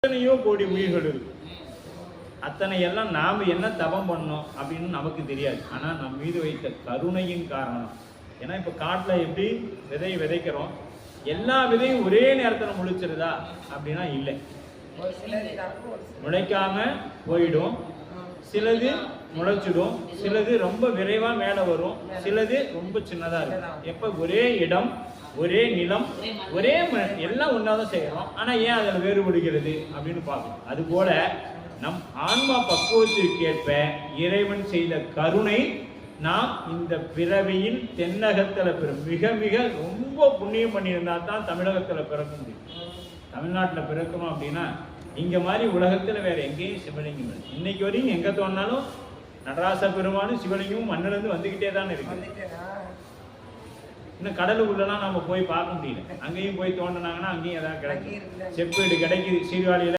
எத்தனையோ கோடி உயிர்கள் இருக்கு. அத்தனை எல்லாம் நாம் என்ன தவம் பண்ணோம் அப்படின்னு நமக்கு தெரியாது. ஆனால் நம் மீது வைத்த கருணையின் காரணம். ஏன்னா இப்போ காட்டில் எப்படி விதையை விதைக்கிறோம், எல்லா விதையும் ஒரே நேரத்தில் முளைச்சிருதா அப்படின்னா இல்லை. முளைக்காம போயிடும், சிலது முளைச்சிடும், சிலது ரொம்ப விரைவாக மேலே வரும், சிலது ரொம்ப சின்னதாக இருக்கும். எப்போ ஒரே இடம், ஒரே நிலம், ஒரே எல்லாம் ஒன்றாதான் செய்யறோம். ஆனால் ஏன் அதில் வேறுபடுகிறது அப்படின்னு பார்க்கணும். அதுபோல நம் ஆன்மா பக்குவத்திற்கேற்ப இறைவன் செய்த கருணை நாம் இந்த பிறவியில் தென்னகத்தில் மிக மிக ரொம்ப புண்ணியம் பண்ணியிருந்தா தான் தமிழகத்தில் பிறக்க முடியும். தமிழ்நாட்டில் பிறக்கணும் அப்படின்னா இங்க மாதிரி உலகத்தில் வேற எங்கேயும் சிவலிங்கம் இல்லை. இன்னைக்கு வரையும் எங்க தோணாலும் நடராச பெருமானும் சிவலிங்கமும் மண்ணிலிருந்து வந்துகிட்டே தான் இருக்கு. இன்னும் கடலுக்குள்ளலாம் நம்ம போய் பார்க்க முடியல. அங்கேயும் போய் தோண்டினாங்கன்னா அங்கேயும் ஏதாவது கிடைக்கும், செப்பேடு கிடைக்குது. சீர்காழியில